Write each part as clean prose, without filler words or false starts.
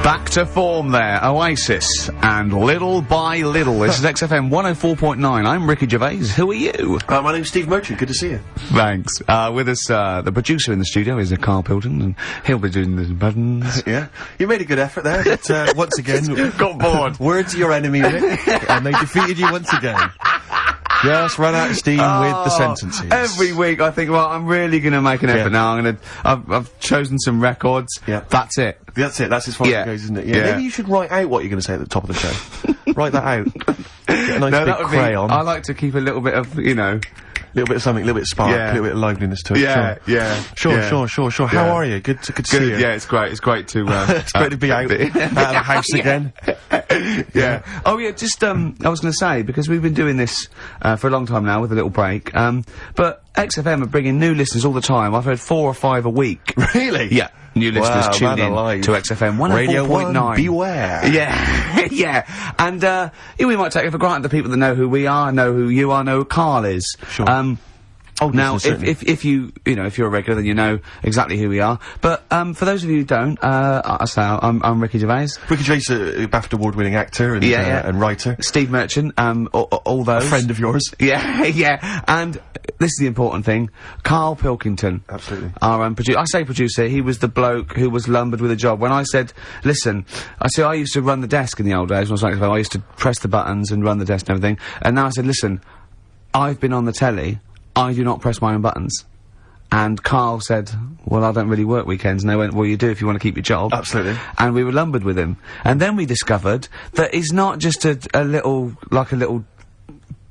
Back to form there, Oasis, and Little by Little. This is XFM 104.9. I'm Ricky Gervais. Who are you? My name's Steve Merchant. Good to see you. Thanks. With us, the producer in the studio is Karl Pilkington, and he'll be doing the buttons. Yeah. You made a good effort there, but once again... got bored. Words are your enemy, Rick, and they defeated you once again. Just run out of steam with the sentences. Every week I think, well, I'm really gonna make an effort now. I've chosen some records. Yeah. That's it. That's it. That's as far as it goes, isn't it? Yeah. Maybe you should write out what you're going to say at the top of the show. Write that out. Get a nice big crayon. I like to keep a little bit of, you know... little bit of something, a little bit of spark, a little bit of liveliness to it. Yeah, Sure. How are you? Good to see you. Yeah, it's great. It's great to, it's great to be out of the house again. Yeah. Oh yeah, just, I was gonna say, because we've been doing this, for a long time now with a little break, but XFM are bringing new listeners all the time. I've heard 4 or 5 a week. Really? Yeah. New listeners tune in to XFM 104.9. Radio 1, beware. Yeah, yeah. And, we might take it for granted the people that know who we are, know who you are, know who Karl is. Sure. Now, if you know, if you're a regular, then you know exactly who we are. But, for those of you who don't, I'm Ricky Gervais. Ricky Gervais, a BAFTA award-winning actor and writer. Steve Merchant, all those. A friend of yours. Yeah. And this is the important thing. Karl Pilkington. Absolutely. Our producer. I say producer, he was the bloke who was lumbered with a job. When I said, listen, I used to run the desk in the old days when I was like, I used to press the buttons and run the desk and everything. And now I said, listen, I've been on the telly. I do not press my own buttons. And Karl said, well, I don't really work weekends. And they went, well, you do if you want to keep your job. Absolutely. And we were lumbered with him. And then we discovered that he's not just a little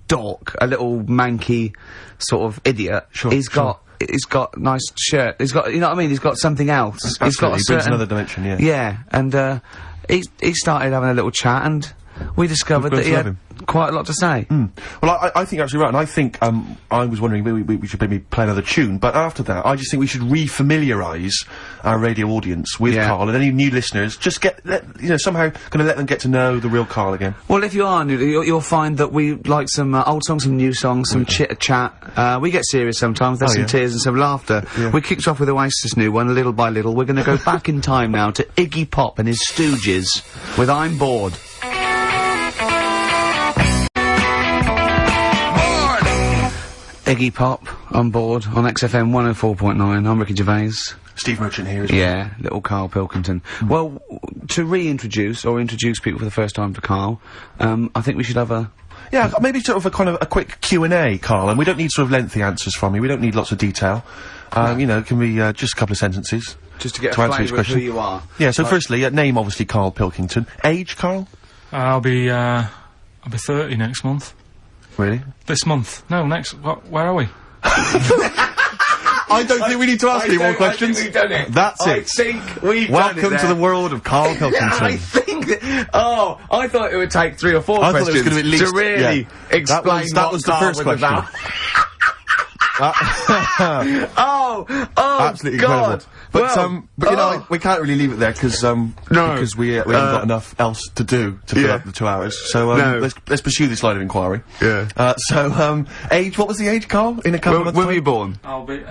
dork, a little manky sort of idiot. Sure. He's got nice shirt. He's got, you know what I mean? He's got something else. Absolutely. He's got a he brings another dimension, yeah. Yeah. And, he started having a little chat and we discovered that he had quite a lot to say. Well, I think you're absolutely right, and I think, I was wondering maybe we should maybe play another tune, but after that, I just think we should re-familiarise our radio audience with Karl, and any new listeners, just somehow gonna let them get to know the real Karl again. Well, if you are new, you'll find that we like some old songs, some new songs, some chit-chat. We get serious sometimes, there's some tears and some laughter. Yeah. We kicked off with Oasis' new one, Little by Little. We're gonna go back in time now to Iggy Pop and his Stooges with I'm Bored. Iggy Pop on board on XFM 104.9. I'm Ricky Gervais. Steve Merchant here as well. Yeah, little Karl Pilkington. Well, to reintroduce or introduce people for the first time to Karl, I think we should have a... Yeah, maybe sort of a kind of a quick Q&A, Karl, and we don't need sort of lengthy answers from you. We don't need lots of detail. You know, it can be just a couple of sentences. Just to get a flavour of who you are. Yeah, so firstly, name obviously Karl Pilkington. Age, Karl? I'll be 30 next month. Really? This month? No, next. Where are we? I don't think we need to ask any more questions. I think we've done it. That's it. I think we've Welcome done it to the world of Karl Pilkington. I think that, I thought it would take 3 or 4 I questions thought it was going to at least, to really explain that was the first question. Absolutely God. incredible. But you know, we can't really leave it there because we haven't got enough else to do to fill up the 2 hours. So let's pursue this line of inquiry. Yeah. Age? What was the age, Karl? In a couple of months' when were you born? I'll be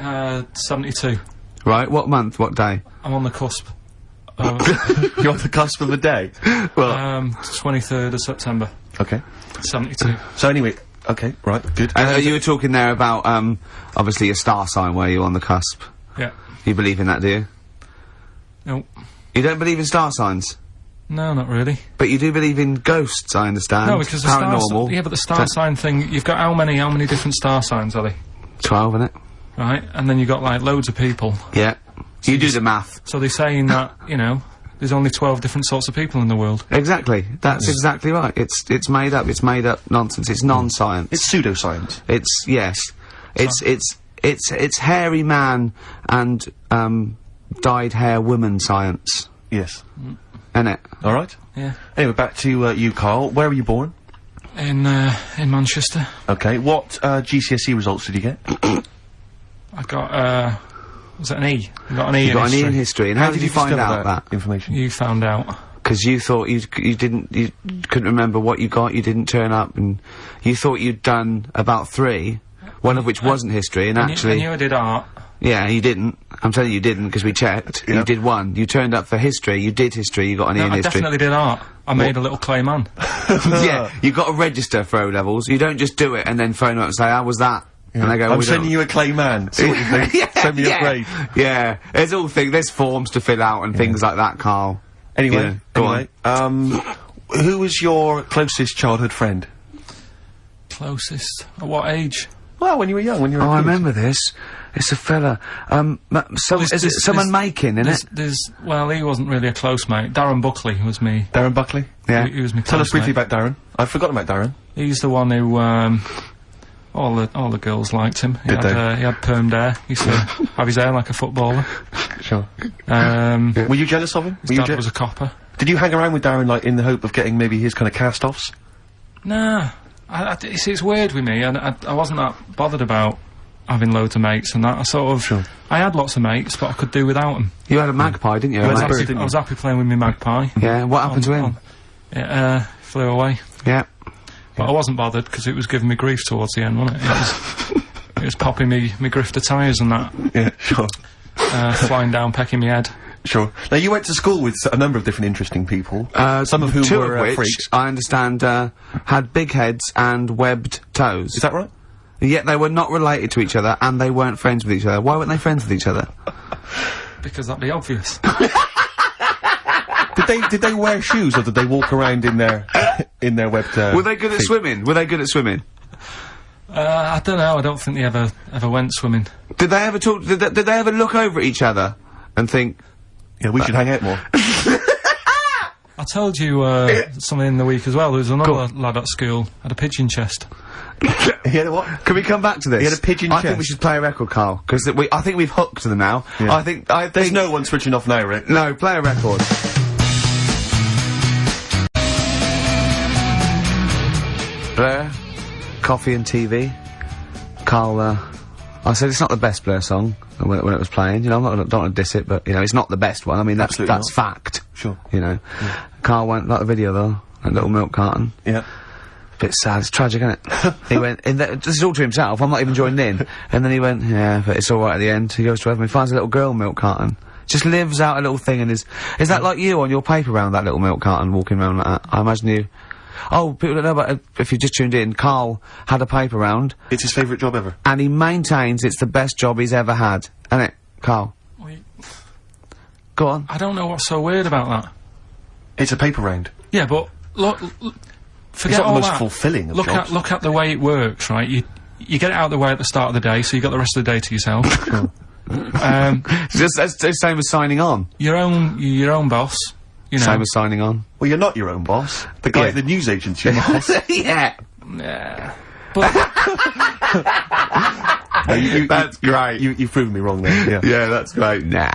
72. Right. What month? What day? I'm on the cusp. You're on the cusp of the day. Well, 23rd of September. Okay. 72. So anyway. Okay, right, good. And you were talking there about, obviously your star sign where you're on the cusp. Yeah. You believe in that, do you? No. You don't believe in star signs? No, not really. But you do believe in ghosts, I understand. No, because the paranormal. yeah, but the star sign thing, you've got how many different star signs are they? 12, innit? Right, and then you've got, like, loads of people. Yeah. So you do the math. So they're saying that, you know, there's only 12 different sorts of people in the world. Exactly. That's exactly right. It's made up. It's made up nonsense. It's non-science. It's pseudoscience. It's hairy man and dyed hair woman science. Yes. Innit? All right. Yeah. Anyway, back to you, Karl. Where were you born? In Manchester. Okay. What GCSE results did you get? I got was it an E? I got an E in history. An E in history. And how did you find out that information? You found out. Because you thought you couldn't remember what you got, you didn't turn up, and you thought you'd done about 3, one of which wasn't history, and actually... I knew I did art. Yeah, you didn't. I'm telling you didn't, because we checked. You did one. You turned up for history, you did history, you got an E in I history. definitely did art. I made a little clay man. Yeah, you got to register for O-levels. You don't just do it and then phone up and say, how was that? And they go, I'm sending you a clay man. See what you think? Send me a grade. Yeah, there's forms to fill out and things like that, Carl. Anyway, go on. Who was your closest childhood friend? Closest? At what age? Well, when you were young, when you were a I kid. remember this. It's a fella. Is it someone making, isn't it? Well, he wasn't really a close mate. Darren Buckley was me. Darren Buckley? Yeah. He was me. Tell us close briefly mate. about Darren. I've forgotten about Darren. He's the one who, all the girls liked him. He had permed hair. He used to have his hair like a footballer. Sure. His Were you jealous of him? dad was a copper. Did you hang around with Darren, like, in the hope of getting maybe his kind of cast-offs? Nah. It's weird with me, and I wasn't that bothered about having loads of mates and that. I sort of... Sure. I had lots of mates, but I could do without them. You had a magpie, didn't you? I was happy playing with my magpie. Yeah, what happened to him? It flew away. Yeah. But I wasn't bothered, because it was giving me grief towards the end, wasn't it? It was popping me grifter tyres and that. Yeah, sure. Flying down, pecking me head. Sure. Now, you went to school with a number of different interesting people. Some of whom two were of which, freaks. I understand, had big heads and webbed toes. Is that right? Yet they were not related to each other, and they weren't friends with each other. Why weren't they friends with each other? Because that'd be obvious. Did they wear shoes, or did they walk around in their webbed? Were they good at swimming? Were they good at swimming? I don't know. I don't think they ever went swimming. Did they ever talk? Did they ever look over at each other and think? Yeah, we should hang out more. I told you something in the week as well. There was another lad at school had a pigeon chest. He had a what? Can we come back to this? He had a pigeon I chest. think we should play a record, Carl, because I think we've hooked them now. Yeah. I think There's no one switching off now, Rick. No, play a record. Blair, coffee and TV. Carl, I said it's not the best Blair song when it was playing. You know, don't want to diss it, but you know, it's not the best one. I mean, that's Absolutely not. fact. Sure. You know, Carl went like the video though, that little milk carton. Yeah. Bit sad, it's tragic, isn't it? He went, this is all to himself, I'm not even joining in. And then he went, yeah, but it's alright at the end. He goes to heaven, he finds a little girl milk carton. Just lives out a little thing and is that like you on your paper round, that little milk carton, walking around like that? I imagine you... Oh, people don't know about if you just tuned in, Carl had a paper round. It's his favourite job ever. And he maintains it's the best job he's ever had. Isn't it, Carl? Go on. I don't know what's so weird about that. It's a paper round. Yeah, but look, forget It's not all the most that. fulfilling of jobs. Look at the way it works, right? You get it out of the way at the start of the day, so you got the rest of the day to yourself. Just that's the same as signing on. Your own boss. You know. Same as signing on. Well, you're not your own boss. The guy at the news agency. Yeah. Yeah. But That's great. You've proven me wrong there. Yeah. Yeah, that's great. Nah.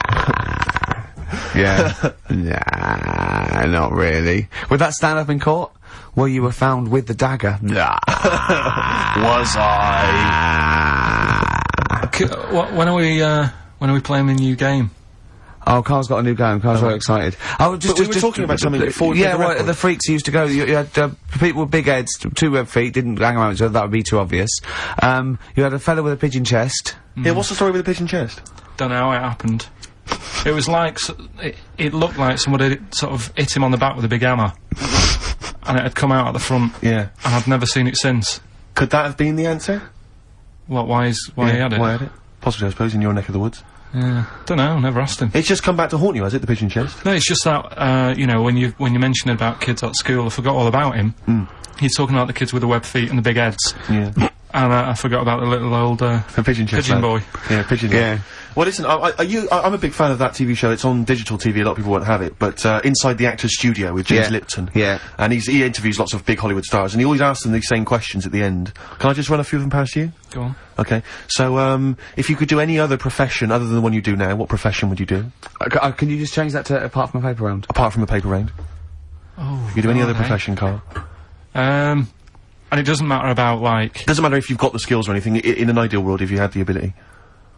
Yeah. Nah, not really. Would that stand up in court? Well, you were found with the dagger. Nah. Was I? when are we playing the new game? Oh, Carl's got a new game. Carl's very excited. Oh, we were talking about something before we yeah, played the well, record. the freaks used to go. You had people with big heads, two web feet, didn't hang around each other. That would be too obvious. You had a fella with a pigeon chest. Yeah, what's the story with the pigeon chest? Don't know how it happened. It was like it looked like somebody had sort of hit him on the back with a big hammer, and it had come out at the front. Yeah. And I've never seen it since. Could that have been the answer? Why he had it? Why had it? Possibly, I suppose, in your neck of the woods. Yeah. Don't know. Never asked him. It's just come back to haunt you, has it? The pigeon chest? No, it's just that you know, when you mentioned about kids at school, I forgot all about him. He's talking about the kids with the web feet and the big heads. Yeah. And I forgot about the little old The pigeon chest. pigeon lad. boy. Yeah, pigeon. Yeah. Well, listen, I'm a big fan of that TV show. It's on digital TV. A lot of people won't have it, but Inside the Actors Studio with James Lipton. Yeah. And he interviews lots of big Hollywood stars, and he always asks them these same questions at the end. Can I just run a few of them past you? Go on. Okay. So, if you could do any other profession other than the one you do now, what profession would you do? Can you just change that to apart from a paper round? Apart from a paper round. Oh. You could do any other profession, Carl. And it doesn't matter about like. Doesn't matter if you've got the skills or anything. In an ideal world, if you had the ability.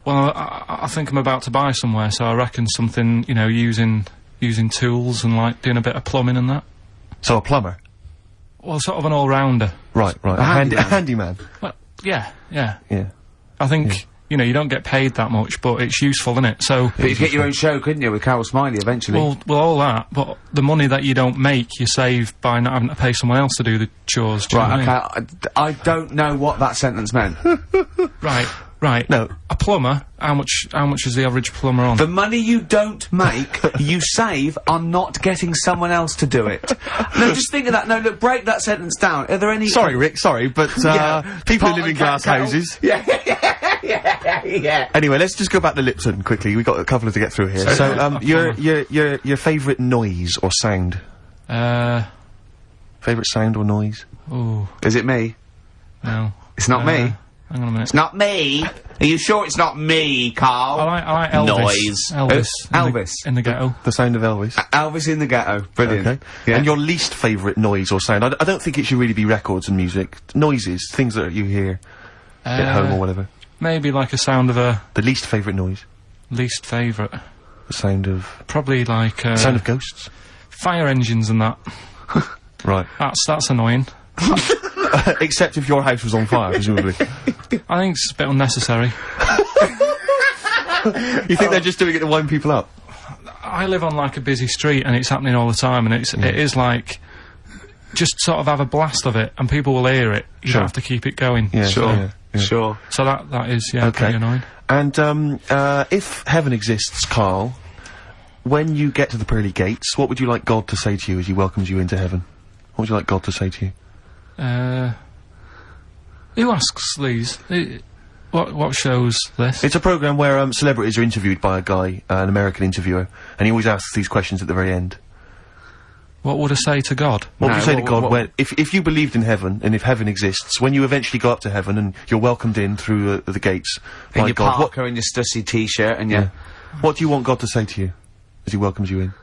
Well, I think I'm about to buy somewhere, so I reckon something, you know, using tools and like doing a bit of plumbing and that. So a plumber. Well, sort of an all-rounder. Right. A handyman. Well, yeah. Yeah. I think you know, you don't get paid that much, but it's useful, isn't it? So. But you could get your own show, couldn't you, with Carol Smiley eventually? Well, all that, but the money that you don't make, you save by not having to pay someone else to do the chores. Do you know what I mean? I don't know what that sentence meant. Right. No. A plumber, how much is the average plumber on? The money you don't make, you save on not getting someone else to do it. No, just think of that. No, look, break that sentence down. Are there any... Sorry, Rick, sorry, but, people who live in glass houses... Yeah. Anyway, let's just go back to Lipton quickly. We've got a couple to get through here. So, your favourite noise or sound? Favourite sound or noise? Ooh. Is it me? No. It's not me. Hang on a minute. It's not me. Are you sure it's not me, Carl? I like Elvis. Noise. Elvis. In the ghetto. The sound of Elvis. Elvis in the ghetto. Brilliant. Okay. Yeah. And your least favourite noise or sound? I don't think it should really be records and music. Noises, things that you hear at home or whatever. Maybe like a sound of a... The least favourite noise? Least favourite. The sound of... Probably like, sound of ghosts? Fire engines and that. Right. That's annoying. Except if your house was on fire, presumably. I think it's a bit unnecessary. You think they're just doing it to wind people up? I live on like a busy street and it's happening all the time, and it is like... Just sort of have a blast of it and people will hear it. You don't have to keep it going. Yeah, sure. Yeah. Sure. So that is, pretty annoying. And, if heaven exists, Carl, when you get to the pearly gates, what would you like God to say to you as he welcomes you into heaven? What would you like God to say to you? Who asks these? What show's this? It's a programme where, celebrities are interviewed by a guy, an American interviewer, and he always asks these questions at the very end. What would I say to God? What would you say to God when, if you believed in heaven, and if heaven exists, when you eventually go up to heaven and you're welcomed in through the gates and by your God, Parker and your Stussy t-shirt and your... What do you want God to say to you as he welcomes you in?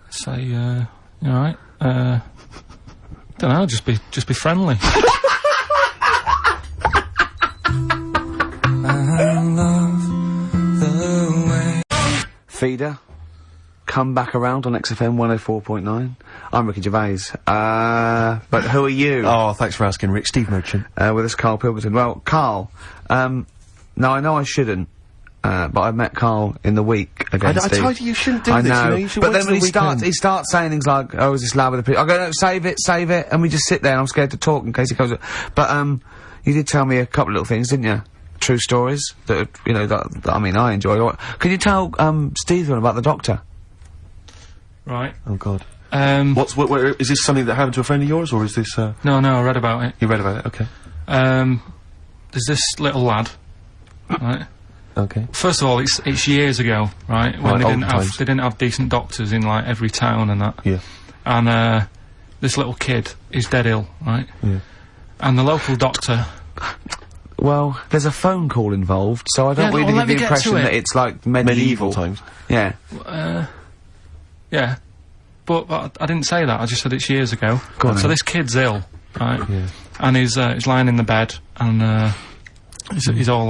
Say, you alright? Don't know, just be friendly. Feeder. Come back around on XFM 104.9. I'm Ricky Gervais. But who are you? Oh, thanks for asking, Rick. Steve Merchant. With us, Karl Pilkington. Well, Karl, now I know I shouldn't, but I met Karl in the week against Steve. I told you shouldn't do I this, know. you know, you should But wait then till when the he starts saying things like, oh, is this lad with the I go, no, save it, and we just sit there and I'm scared to talk in case he comes up. But, you did tell me a couple of little things, didn't you? True stories that, you know, that I mean, I enjoy. Can you tell, Steve about the doctor? Right. Oh, God. Is this something that happened to a friend of yours, or is this, No, I read about it. You read about it? Okay. There's this little lad, right? Okay. First of all, it's years ago, right? When they didn't have decent doctors in, like, every town and that. Yeah. And, this little kid is dead ill, right? Yeah. And the local doctor... Well, there's a phone call involved, so I don't really get the impression that it's, like, medieval times. Yeah. Yeah. But I didn't say that, I just said it's years ago. Go on, so this kid's ill, right? Yeah. And he's lying in the bed, and, he's all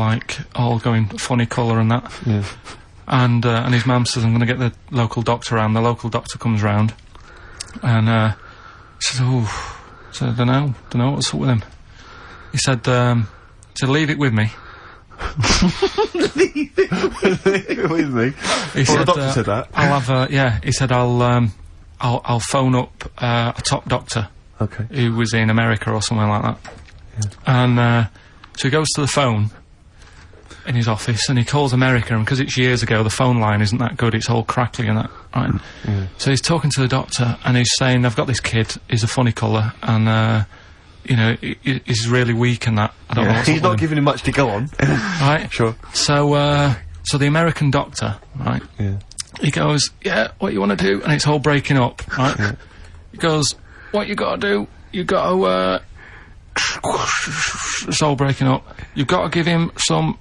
going funny colour and that. Yeah. And his mum says, I'm gonna get the local doctor round. The local doctor comes round, and, says, so I don't know what's up with him. He said, leave it with me. Leave it with me? He said, the doctor said that? I'll have, he said, I'll phone up, a top doctor. Okay. Who was in America or somewhere like that. Yeah. And, so he goes to the phone in his office and he calls America, and because it's years ago, the phone line isn't that good, it's all crackly and that, right? Mm. So he's talking to the doctor and he's saying, I've got this kid, he's a funny colour, and, you know, he's really weak and that. I don't know what's He's not giving him much to go on. Right? Sure. So, so the American doctor, right? Yeah. He goes, yeah, what you want to do? And it's all breaking up, right? Yeah. He goes, what you gotta do? You gotta, it's all breaking up. You've got to give him some,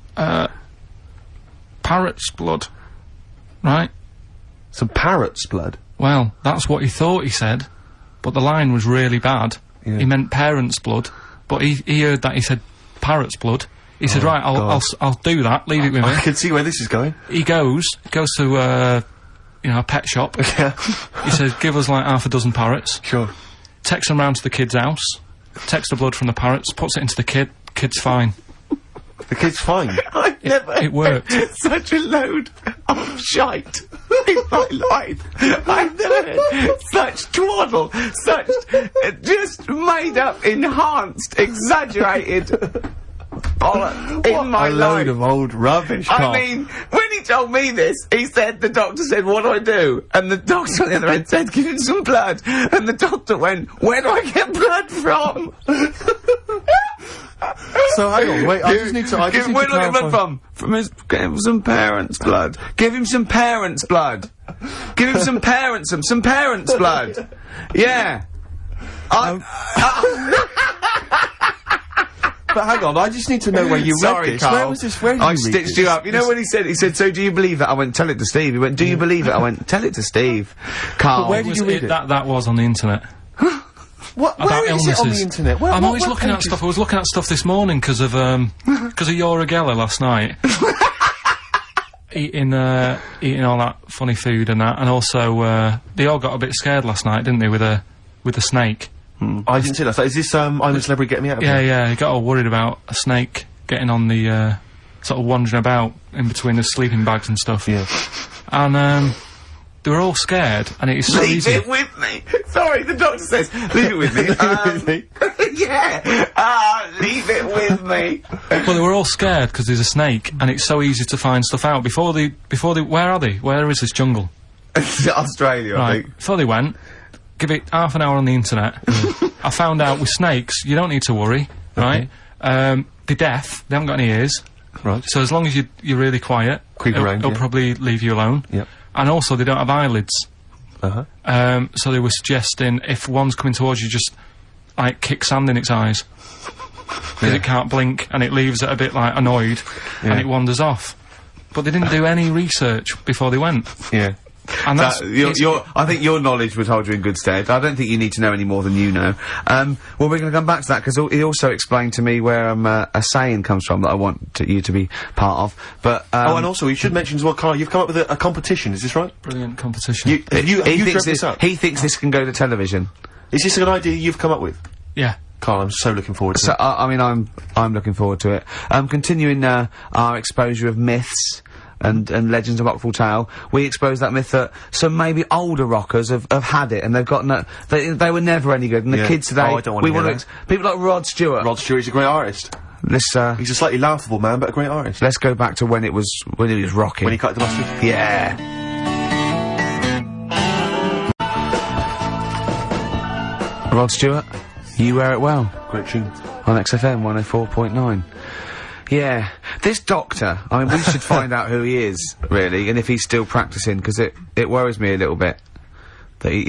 parrot's blood, right? Some parrot's blood? Well, that's what he thought he said, but the line was really bad. Yeah. He meant parents' blood, but he heard that he said parrot's blood. He said, right, I'll do that, leave it with me. I can see where this is going. He goes to, you know, a pet shop. Yeah. He says, give us like half a dozen parrots. Sure. Takes them round to the kid's house, takes the blood from the parrots, puts it into the kid's fine. The kid's fine. I've never it worked. heard such a load of shite in my life. I've never heard such twaddle, such just made up, enhanced, exaggerated bollocks in my a life. load of old rubbish, Carl. I mean, when he told me this, he said, the doctor said, what do I do? And the doctor on the other end said, give him some blood. And the doctor went, where do I get blood from? So hang on, wait, I just need to Where do I get blood clarify. from? Give him some parents' blood. Give him some parents' blood. Give him some parents' blood. Yeah. But hang on, I just need to know where you read Sorry, this. Carl. Where was this? Where did I you read stitched this? you up. You know when he said, so do you believe it? I went, tell it to Steve. He went, do you believe it? I went, tell it to Steve. Carl. But where did you read it? That was on the internet. What? About Where is it on the illnesses. internet? I'm always looking at stuff. I was looking at stuff this morning because of Yoragella last night. eating all that funny food and that, and also they all got a bit scared last night, didn't they, with a snake? I didn't see that. So is this I'm a Celebrity, Get Me Out of Here? Yeah, he got all worried about a snake getting on the sort of wandering about in between the sleeping bags and stuff. Yeah. And they were all scared, and it is so Leave easy. it with me. Sorry, the doctor says, leave it with me. With me? Yeah. Leave it with me. Well, they were all scared because there's a snake, and it's so easy to find stuff out. Before they, where are they? Where is this jungle? Australia, I Right. think. Before they went, give it half an hour on the internet. I found out with snakes, you don't need to worry, right? They're deaf. They haven't got any ears. Right. So as long as you're really quiet, Creep around, it'll yeah. probably leave you alone. Yep. And also, they don't have eyelids. Uh-huh. So they were suggesting if one's coming towards you, just like kick sand in its eyes because it can't blink, and it leaves it a bit like annoyed, and it wanders off. But they didn't do any research before they went, Yeah. and that's I think your knowledge would hold you in good stead. I don't think you need to know any more than you know. Well, we're going to come back to that, because he also explained to me where a saying comes from that I want you to be part of. But Oh, and also, you should mention as well, Carl, you've come up with a competition, is this right? brilliant competition. Have you dreamt this up? He thinks this can go to television. Is this an idea you've come up with? Yeah. Carl, I'm so looking forward to So it. I mean, I'm looking forward to it. Continuing our exposure of myths and legends of Rockfall Tale, we exposed that myth that some maybe older rockers have had it, and they've got they were never any good, and the Yeah. kids today, Oh, I don't wanna we hear want that. people like Rod Stewart. Rod Stewart's a great artist. He's He's a slightly laughable man, but a great artist. let's go back to when he was rocking. When he cut the mustard. Yeah. Rod Stewart, You Wear It Well, Great tune. on XFM 104.9. Yeah, this doctor, I mean, we should find out who he is, really, and if he's still practising, because it worries me a little bit that he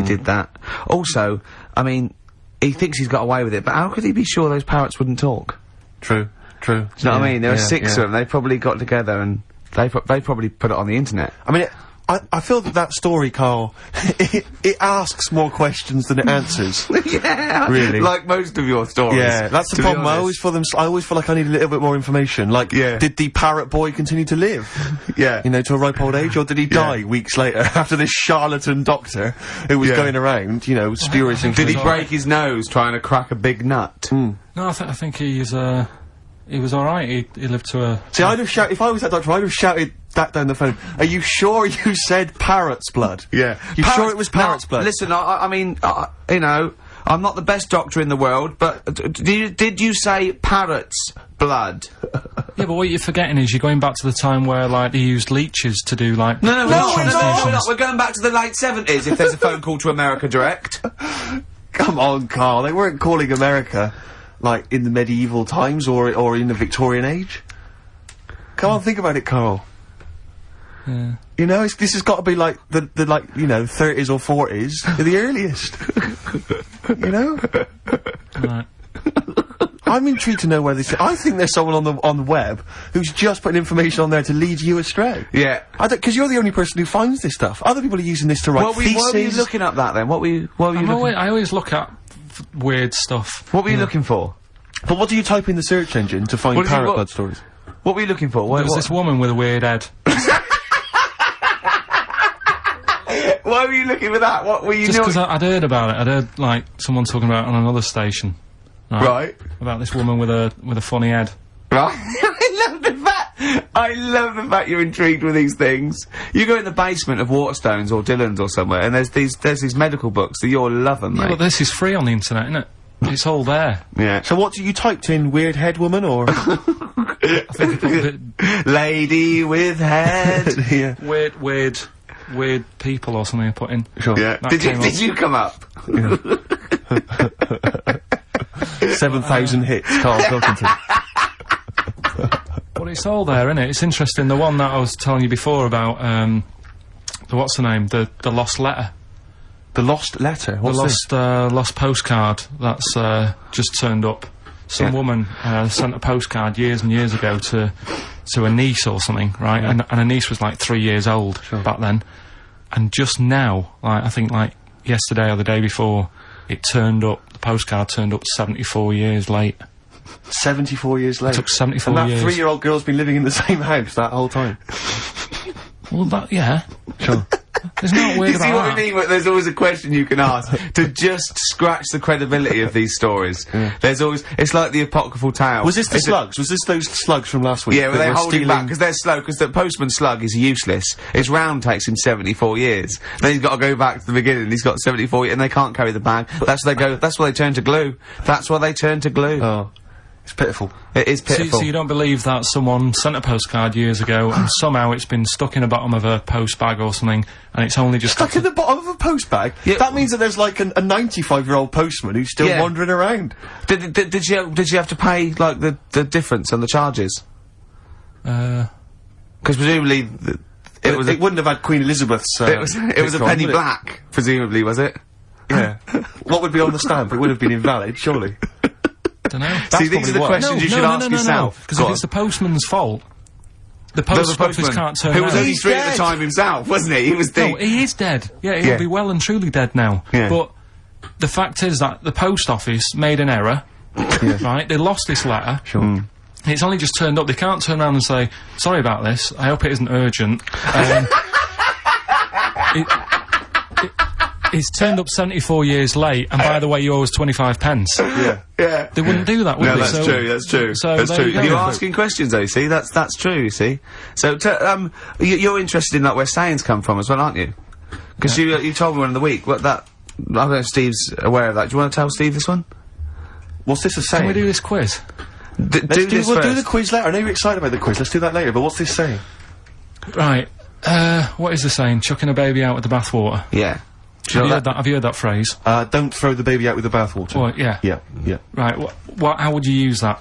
did that. Also, I mean, he thinks he's got away with it, but how could he be sure those parrots wouldn't talk? True. Do you know what I mean? There are six of them, they probably got together and they probably put it on the internet. I mean, I feel that story, Carl, it asks more questions than it answers. Yeah, Really? like most of your stories. Yeah, that's the to be problem. I honest. always feel like I need a little bit more information. Like, Yeah. did the parrot boy continue to live? Yeah. You know, to a ripe old age, or did he die weeks later after this charlatan doctor who was Yeah. going around, you know, spurious Did he information? break his nose trying to crack a big nut? No, I think he was all right. He lived to a. See, I'd have shouted, if I was that doctor, I'd have shouted that down the phone. Are you sure you said parrot's blood? Yeah. You sure it was parrot's No, blood? Listen, I mean, you know, I'm not the best doctor in the world, but did you say parrot's blood? Yeah, but what you're forgetting is you're going back to the time where like they used leeches to do like. No, blood transfusions. we're going back to the late 70s if there's a phone call to America Direct. Come on, Carl. They weren't calling America, like, in the medieval times or in the Victorian age. Come on, think about it, Carl. Yeah. You know, this has got to be like the 30s or 40s, the earliest. You know? Right. I'm intrigued to know where this. I think there's someone on the web who's just putting information on there to lead you astray. Yeah. Because you're the only person who finds this stuff. Other people are using this to write What were theses. you looking up that then? What were you looking? I always look at weird stuff. What were you looking for? But what do you type in the search engine to find What did you- parrot what- blood stories? What were you looking for? There What, was this woman with a weird head. why were you looking for that? What were you Just doing? because I'd heard about it. I'd heard like someone talking about it on another station. Right. About this woman with a funny head. Right? I love the fact you're intrigued with these things. You go in the basement of Waterstones or Dillon's or somewhere, and there's these medical books that you'll love them, mate. Yeah, but this is free on the internet, isn't it? It's all there. Yeah. So what you typed in? Weird head woman or I think lady with head? yeah. Weird people or something I put in. Sure. Yeah. Did you come up? 7,000 hits, Karl Pilkington. But it's all there, isn't it? It's interesting. The one that I was telling you before about, what's the name? The lost letter. The lost letter? What's this? Lost postcard that's, just turned up. Some woman, sent a postcard years and years ago to a niece or something, right? Yeah. And a niece was like 3 years old back then. And just now, like, I think like yesterday or the day before, the postcard turned up 74 years late. 74 years late? It took 74 years. And years. that 3-year-old girl's been living in the same house that whole time? Well, yeah. Sure. There's not weird You see what I mean? There's always a question you can ask to just scratch the credibility of these stories. Yeah. There's always, it's like the apocryphal tale. Was this the slugs? Was this those slugs from last week? Yeah, well, they're holding back because they're slow, because the postman's slug is useless. His round takes him 74 years. Then he's got to go back to the beginning, he's got 74 years, and they can't carry the bag. That's why they turn to glue. That's why they turn to glue. Oh. It's pitiful. It is pitiful. So you don't believe that someone sent a postcard years ago and somehow it's been stuck in the bottom of a post bag or something and it's only just... Stuck in the bottom of a post bag? Yeah. That means that there's like a 95-year-old postman who's still wandering around. Did you have to pay, like, the difference on the charges? Because presumably... It wouldn't have had Queen Elizabeth's... it was a penny black, presumably, was it? Yeah. What would be on the stamp? It would have been invalid, surely. Don't know. See, these are the questions you should ask yourself. Because if it's the postman's fault, the post office can't turn around. Who was only 3 at the time himself, wasn't he? He was dead. No, he is dead. Yeah, he'll be well and truly dead now. Yeah. But the fact is that the post office made an error, right? They lost this letter. Sure. It's only just turned up. They can't turn around and say, sorry about this, I hope it isn't urgent. It's turned up 74 years late, and by the way, you owe us 25 pence. Yeah. They wouldn't do that, would they? No, that's true, that's true. So that's true. you go. You're asking questions, though, you see? That's true, you see? So, you're interested in, like, where sayings come from as well, aren't you? Because you told me one in the week, I don't know if Steve's aware of that. Do you want to tell Steve this one? What's this a saying? Can we do this quiz? We'll do the quiz later. I know you're excited about the quiz. Let's do that later, but what's this saying? Right. What is the saying? Chucking a baby out with the bathwater. Yeah. Have you heard that phrase? Don't throw the baby out with the bathwater. Well, yeah. Yeah. Right, how would you use that?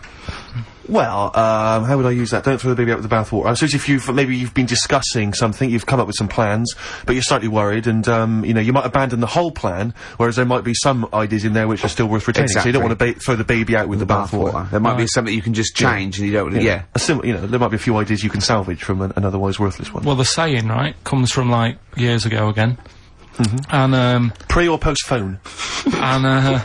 Well, how would I use that? Don't throw the baby out with the bathwater. I suppose if maybe you've been discussing something, you've come up with some plans, but you're slightly worried, and, you know, you might abandon the whole plan, whereas there might be some ideas in there which are still worth retaining. Exactly. So you don't want to throw the baby out with the bathwater. There might be something you can just change, and you don't, you know, there might be a few ideas you can salvage from an otherwise worthless one. Well, the saying, right, comes from, like, years ago again. And, pre or post phone? And,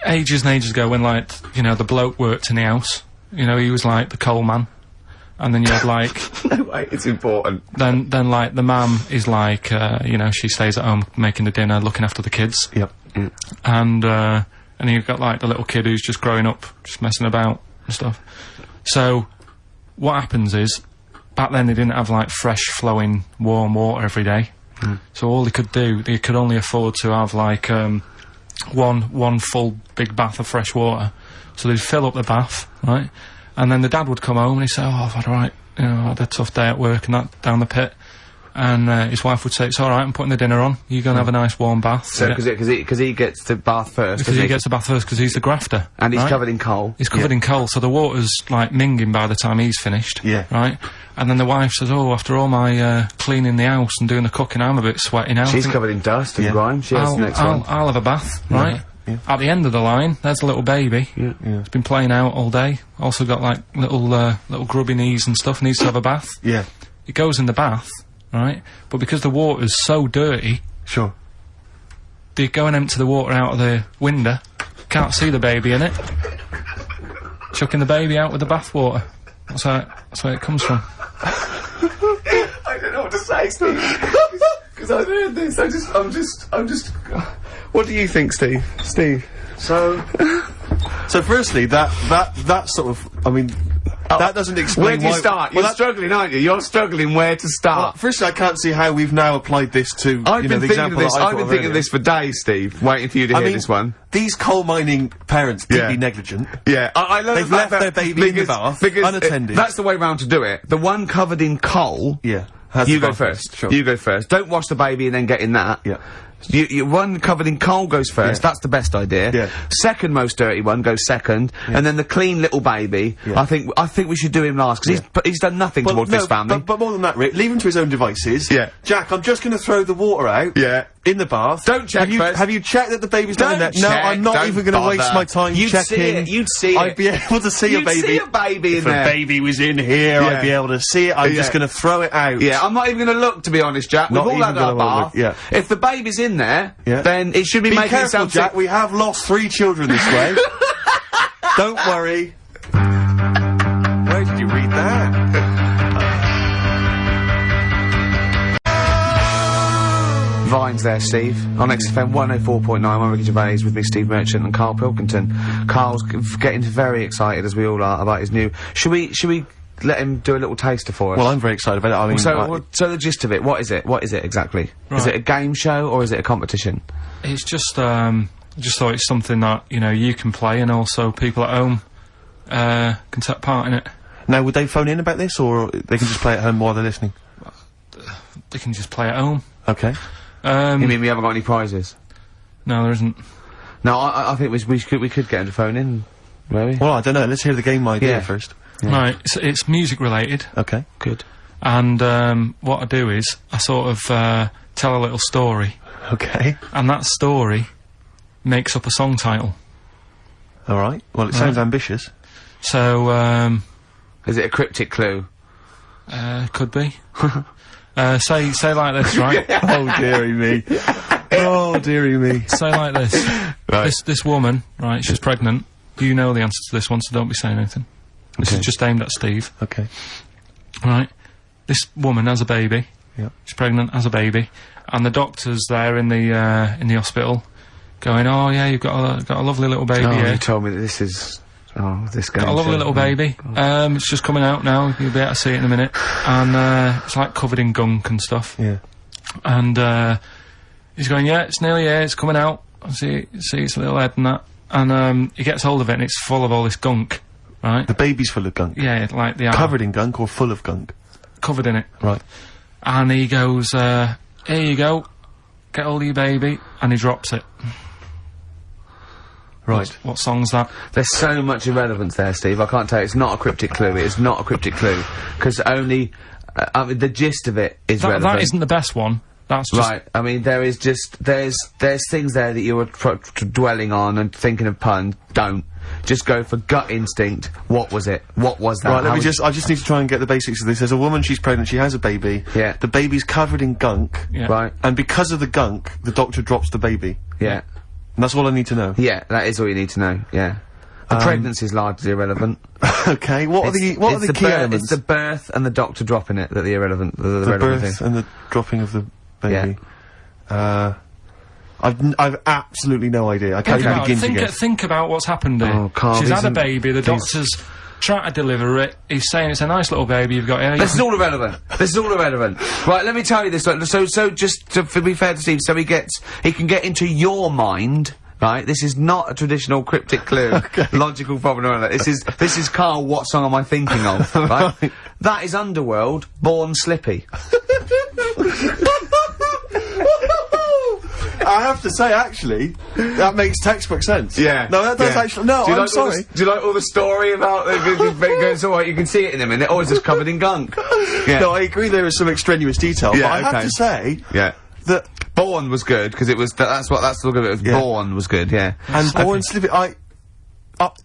ages and ages ago when, like, you know, the bloke worked in the house, you know, he was like the coal man, and then you had like... No way, it's important. Then like, the mum is like, you know, she stays at home making the dinner, looking after the kids. Yep. And you've got like the little kid who's just growing up, just messing about and stuff. So, what happens is, back then they didn't have like fresh flowing warm water every day. So all they could only afford to have like, one full big bath of fresh water. So they'd fill up the bath, right? And then the dad would come home and he'd say, oh, I've had I had a tough day at work and that, down the pit. And, his wife would say, it's alright, I'm putting the dinner on. You're gonna have a nice warm bath. So, because he gets the bath first. Because he gets the bath first, because he's the grafter. And he's covered in coal. He's covered in coal, so the water's, like, minging by the time he's finished. Yeah. Right? And then the wife says, oh, after all my, cleaning the house and doing the cooking, I'm a bit sweaty now. She's covered in dust and grime. She has the next one. I'll have a bath, right? Yeah. At the end of the line, there's a little baby. Yeah. It's been playing out all day. Also got, like, little grubby knees and stuff, needs to have a bath. Yeah. It goes in the bath, right? But because the water's so dirty... Sure. They go and empty the water out of the window. Can't see the baby in it. Chucking the baby out with the bathwater. That's where it comes from. I don't know what to say, Steve. Because I've heard this. I'm just. What do you think, Steve? Steve. So So firstly, that sort of, I mean, that doesn't explain where do you start? You're struggling, aren't you? You're struggling where to start. Firstly, I can't see how we've now applied this to, I've you know, been the thinking example of this. that I I've been thinking of this for days, Steve, waiting for you to hear this one. These coal mining parents Yeah. deeply negligent. Yeah, I love They've the fact left that- their baby in the bath, unattended. That's the way round to do it. The one covered in coal. Yeah. You go first. Sure. You go first. Don't wash the baby and then get in that. Yeah. You one covered in coal goes first. Yeah. That's the best idea. Yeah. Second most dirty one goes second, and then the clean little baby. Yeah. I think we should do him last because he's done nothing towards this family. But more than that, Rick, leave him to his own devices. Yeah. Jack, I'm just going to throw the water out. Yeah. In the bath. Don't check first. Have you checked that the baby's Don't not in there? No, check, I'm not don't even going to bother. waste my time You'd checking. see it, you'd see I'd it. be able to see You'd a baby. see a baby in if there. a baby was in here, Yeah. I'd be able to see it. I'm just Yeah. going to throw it out. Yeah, I'm not even going to look, to be honest, Jack. Not We've all even had our gonna bath. look, yeah. If the baby's in there, Yeah. then it should be, Be making careful, it sound Jack. We have lost 3 children this way. Don't worry. Where did you read that? Vines there, Steve. On XFM 104.9, I'm Ricky Gervais with me, Steve Merchant and Karl Pilkington. Karl's getting very excited, as we all are, about his new... Should we let him do a little taster for us? Well, I'm very excited about it. I mean, So the gist of it, what is it? What is it exactly? Is it a game show or is it a competition? It's just thought it's something that, you know, you can play and also people at home, can take part in it. now, would they phone in about this, or they can just play at home while they're listening? They can just play at home. Okay. You mean we haven't got any prizes? No, there isn't. No, I think we could get him to phone in, maybe. Well, I don't know. Let's hear the game idea Yeah. first. Right, it's music related. Okay. Good. And what I do is I sort of tell a little story, Okay. and that story makes up a song title. All right. Well, it sounds ambitious. So Is it a cryptic clue? could be. Say like this, right? Oh, dearie me. Oh, dearie me. Say like this. Right. This woman, right? She's pregnant. You know the answer to this one, so don't be saying anything. This is just aimed at Steve. Okay. Right. This woman has a baby. Yeah. She's pregnant, has a baby, and the doctor's there in the hospital, going, "Oh yeah, you've got a lovely little baby Oh, here. you told me that this is... Oh, this game Got a lovely show. little baby. It's just coming out now. You'll be able to see it in a minute, and it's like covered in gunk and stuff. Yeah. And he's going, "Yeah, it's nearly here. It's coming out. I see its little head and that." And he gets hold of it, and it's full of all this gunk, right? The baby's full of gunk. Yeah, like the Covered in gunk or full of gunk? covered in it. Right. And he goes, "Here you go. Get hold of your baby," and he drops it. Right. What song's that? There's so much irrelevance there, Steve. I can't tell you. It's not a cryptic clue. It's not a cryptic clue. Because only... I mean, the gist of it is relevant. That isn't the best one. That's just... Right, I mean, there is just... There's things there that you were dwelling on and thinking of puns. Don't. Just go for gut instinct. What was it? What was that? Right, How I was- just need to try and get the basics of this. There's a woman, she's pregnant, she has a baby. Yeah. The baby's covered in gunk. Yeah. Right, And because of the gunk, the doctor drops the baby. yeah. And that's all I need to know. Yeah, that is all you need to know, yeah. The pregnancy's largely irrelevant. Okay, what are the key elements? It's the birth and the doctor dropping it that are the irrelevant, the The relevant birth thing. and the dropping of the baby. I've absolutely no idea. I can't even begin to guess. Think about what's happened here. Oh, Karl, She's had a isn't- baby, the please. doctor's trying to deliver it, he's saying it's a nice little baby you've got here. This is all irrelevant. This is all irrelevant. Right, let me tell you this. Like, so just to be fair to Steve, so he can get into your mind. Right, this is not a traditional cryptic clue, logical problem or anything. This is Karl. What song am I thinking of? Right, that is Underworld, Born Slippy. I have to say, actually, that makes textbook sense. Yeah. No, that does yeah. actually. No, Do you I'm like all sorry. do you like all the story about it's all right? You can see it in a minute. Or it's just covered in gunk. Yeah. No, I agree. There is some extraneous detail, Yeah, but I have okay. to say Yeah. that Born was good because it was. That's the look of it. Was Yeah. Born was good. Yeah. and Born Slippy.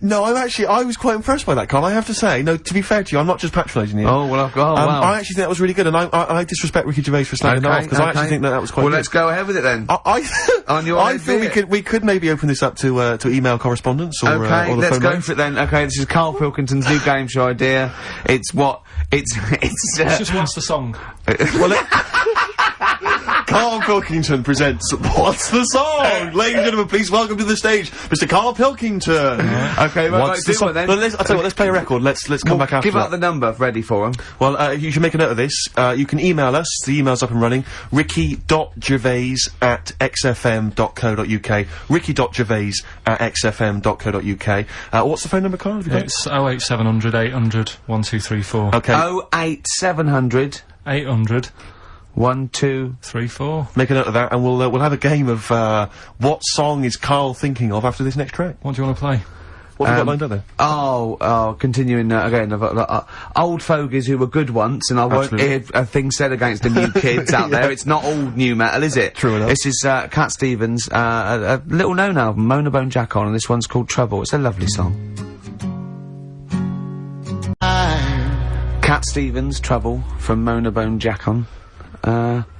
No, I was quite impressed by that, Karl. I have to say, no, to be fair to you, I'm not just patronising you. Oh well. Wow. I actually think that was really good, and I disrespect Ricky Gervais for slagging that off because I actually think that was quite Well, good. let's go ahead with it then. On your I head, feel be it. we could maybe open this up to email correspondence or Okay, or the let's phone go line. for it then. Okay, this is Karl Pilkington's new game show idea. It's It's just what's the song? Well, Karl Pilkington presents What's the Song? Ladies and gentlemen, please welcome to the stage Mr. Karl Pilkington. Okay, What's the song? then? Well, I'll tell you what, let's play a record. Let's come back after Give out that. the number ready for him. Well, you should make a note of this. You can email us. The email's up and running. ricky.gervais@xfm.co.uk. ricky.gervais@xfm.co.uk. What's the phone number, Karl? Have you got it? It's 08700 800 1234. Okay. 08700 800 1234.34. Make a note of that, and we'll have a game of what song is Karl thinking of after this next track. What do you want to play? What have you got lined up there? Continuing again, I've got old fogies who were good once, and I won't hear a thing said against the new kids out there. It's not all new metal, is it? True enough. This is Cat Stevens, a little known album, Mona Bone Jack on, and this one's called Trouble. It's a lovely song. Cat Stevens, Trouble, from Mona Bone Jack on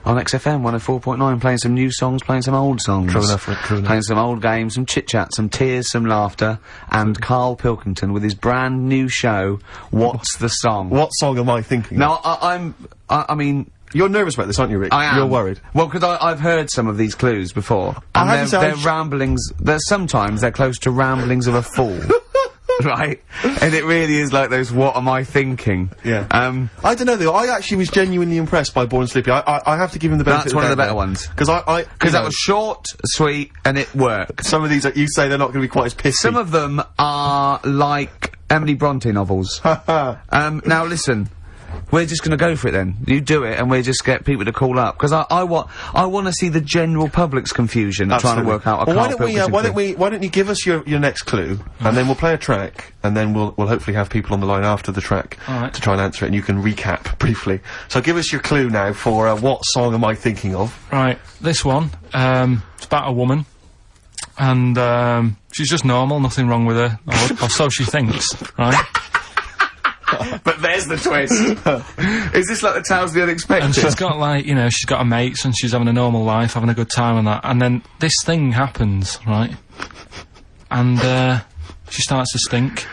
XFM 104.9, playing some new songs, playing some old songs. True enough, Rick, true enough. Playing some old games, some chit-chat, some tears, some laughter, and Karl Pilkington with his brand new show, What's the Song? What song am I thinking of? Now, I mean... You're nervous about this, aren't you, Rick? I am. You're worried. Well, because I've heard some of these clues before, and they're ramblings, sometimes they're close to ramblings of a fool. Right? And it really is like those, what am I thinking? Yeah. I don't know though, I actually was genuinely impressed by Born Slippy. I have to give him the benefit That's of one of the doubt better there. ones. Because Because that was short, sweet, and it worked. some of these that you say they're not going to be quite as pissy. Some of them are like Emily Bronte novels. Now listen, we're just gonna go for it then. You do it, and we'll just get people to call up, because I want to see the general public's confusion at trying to work out a well, Karl Pilkington clue. why don't you give us your next clue, and then we'll play a track, and then we'll hopefully have people on the line after the track to try and answer it, and you can recap briefly. So give us your clue now for what song am I thinking of? Right, this one, it's about a woman, and she's just normal, nothing wrong with her, or so she thinks, right? But there's the twist. Is this like the Tales of the Unexpected? And she's got, like, you know, she's got her mates, and she's having a normal life, having a good time and that, and then this thing happens, right? And she starts to stink,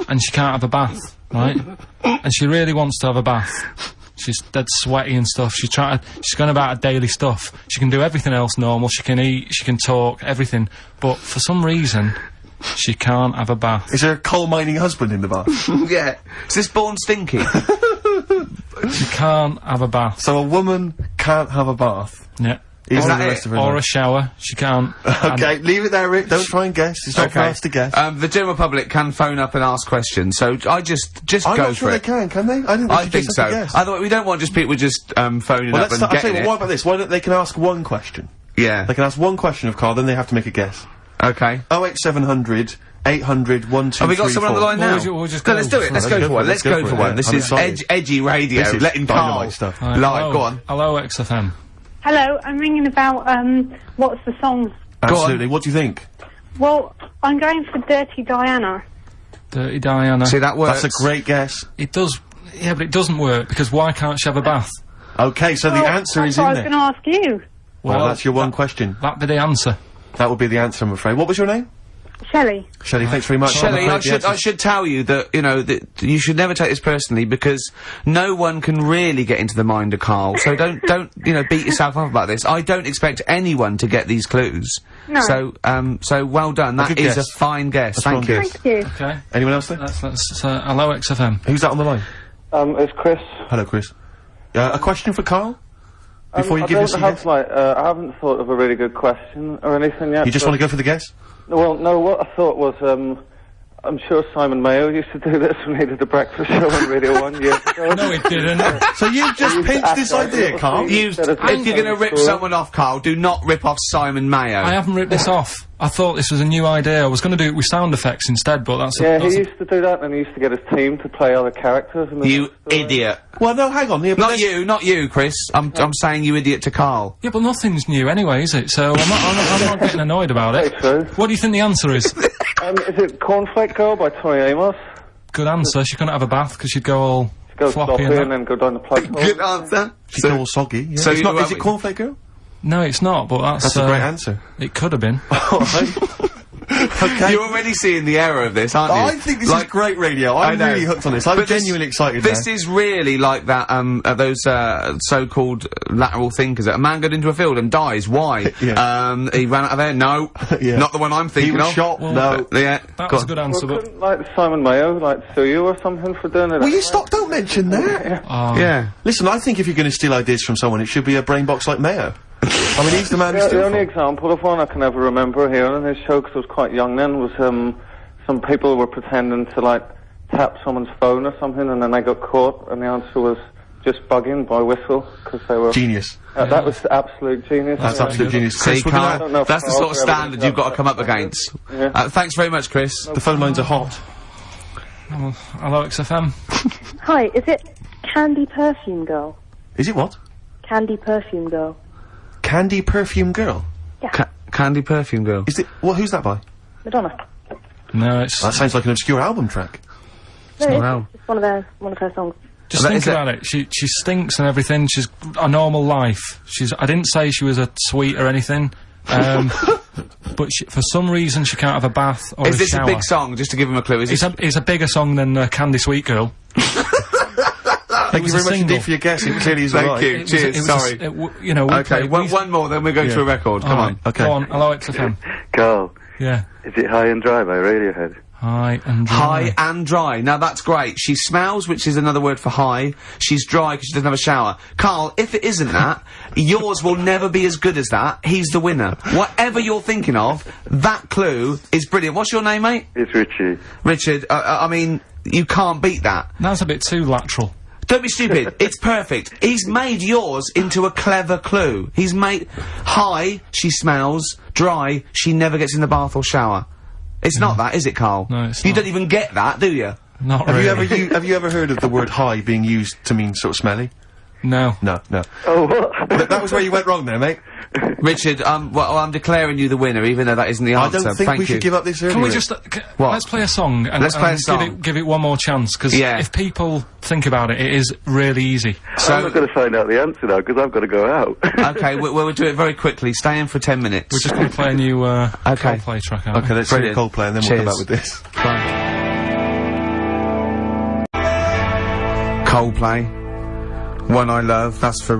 and she can't have a bath, right? And she really wants to have a bath. She's dead sweaty and stuff. She's going about her daily stuff. She can do everything else normal. She can eat, she can talk, everything. But for some reason, she can't have a bath. Is there a coal mining husband in the bath? Yeah. Is this Born Stinky? She can't have a bath. So a woman can't have a bath. Yeah. Even the rest of her Or a life. shower. She can't. Okay, leave it there, Rick. Don't try and guess. It's not for us to guess. The general public can phone up and ask questions, so I just I'm go not sure for they it. can they? I think so. I thought we don't want just people just phoning Well, up and I'll tell getting you it. what about this? Why don't they can ask one question? Yeah. They can ask one question of Karl, then they have to make a guess. Okay. 08700 800 1234. Have we got someone on the line now? We'll just No, go. let's do it. Let's go for one. Let's go for one. This I'm is excited. edgy radio. This is Letting dynamite Karl stuff. Right, live. hello. Go on. Hello, XFM. Hello, I'm ringing about, what's the song? Absolutely. What do you think? Well, I'm going for Dirty Diana. Dirty Diana. See, that works. That's a great guess. It does. Yeah, but it doesn't work, because why can't she have a bath? Okay, so the Well, answer is that's what in I was there. going to ask you. Well, that's your one question. That'd be the answer. That would be the answer, I'm afraid. What was your name? Shelley. Shelley, thanks very much. Shelley, I'm afraid the I answer's- should tell you that, you know, that you should never take this personally, because no one can really get into the mind of Karl, so don't, you know, beat yourself up about this. I don't expect anyone to get these clues. No. So well done. That good is guess. a fine guess. Thank strong you. guess. Thank you. Okay. Anyone else there? Let's hello, XFM. Who's that on the line? It's Chris. Hello, Chris. A question for Karl? Before you give us a guess? I haven't thought of a really good question or anything yet. You just want to go for the guess? Well, no, what I thought was, I'm sure Simon Mayo used to do this when he did the breakfast show on Radio 1 years ago. No, it didn't. So you've just pinched this idea, Karl? If you're going to rip someone off, Karl, do not rip off Simon Mayo. I haven't ripped this off. I thought this was a new idea. I was going to do it with sound effects instead, but that's Yeah, he used to do that, and he used to get his team to play other characters. In the You story. idiot. Well, no, hang on. Yeah, but Not you, Chris. I'm saying you idiot to Karl. Yeah, but nothing's new anyway, is it? So I'm not getting annoyed about it. Very true. What do you think the answer is? Is it Cornflake Girl by Tonny Amos? Good answer. She couldn't have a bath because she'd go all Go floppy sloppy and and that. then go down the plug hole. Good answer. she's all soggy. Yeah. so It's not, you- is it Cornflake Girl? No, it's not, but That's a great answer. It could have been. Alright. Okay. You're already seeing the error of this, aren't you? I think this is great radio. I'm know. really hooked on this. I'm But genuinely excited This now. is really like that, those, so-called lateral thinkers. A man got into a field and dies. Why? Yeah. He ran out of air. No. Yeah. Not the one I'm He thinking was of. shot. No. Yeah. That go was a on. good answer, Well, but... couldn't, like, Simon Mayo, like, sue you or something for doing it? Will you stop? Don't mention that. Yeah. Listen, I think if you're going to steal ideas from someone, it should be a brain box like Mayo. I mean, he's the man who Yeah, steals the only from. example of one I can ever remember hearing in his show, because I was quite young then, was some people were pretending to like tap someone's phone or something, and then they got caught, and the answer was just bugging by whistle, because they were... Genius. That was absolute genius. That's absolute genius. See, Chris, we're Carl, don't know if that's the Carl's sort of ever standard done you've got to that. come up against. Yeah. Thanks very much, Chris. the phone lines are hot. Hello, XFM. Hi, is it Candy Perfume Girl? Is it what? Candy Perfume Girl. Candy Perfume Girl? Candy Perfume Girl. Is it? Well, who's that by? Madonna. No, it's... That sounds like an obscure album track. No, it's, wow. it's one of her songs. Just That think is it. about it. She stinks and everything. She's a normal life. I didn't say she was a sweet or anything. But for some reason she can't have a bath or Is a this shower. a big song? Just to give him a clue. Is It's a bigger song than Candy Sweet Girl. Thank you very much indeed for your guess. It clearly is Thank right. you. Cheers. Sorry. You know, we Okay, played- one more, then we go to a record. Come on. Okay. Go on. Hello, XFM. Carl, Yeah. is it High and Dry by Radiohead? High and dry. High and dry. Now that's great. She smells, which is another word for high. She's dry because she doesn't have a shower. Carl, if it isn't that, yours will never be as good as that. He's the winner. Whatever you're thinking of, that clue is brilliant. What's your name, mate? It's Richie. Richard. I mean, you can't beat that. That's a bit too lateral. Don't be stupid. It's perfect. He's made yours into a clever clue. He's made high, she smells, dry, she never gets in the bath or shower. It's not that, is it, Carl? No, it's You not. don't even get that, do you? Not Have really. you have you ever heard of the word high being used to mean sort of smelly? No. No, no. Oh, what? That was where you went wrong there, mate. Richard, well, I'm declaring you the winner, even though that isn't the I answer. don't think Thank we you. should give up this early. Can we Rick. just What? let's play a song and, Let's play a song. give it one more chance because Yeah. if people think about it, it is really easy. So, I'm not going to find out the answer now because I've got to go out. okay, we'll do it very quickly. Stay in for 10 minutes. We're just going to play a new Okay. Coldplay track. Aren't Okay, let's hear Brilliant. Coldplay and then we'll come Cheers. back with this. Coldplay. One I Love. That's for,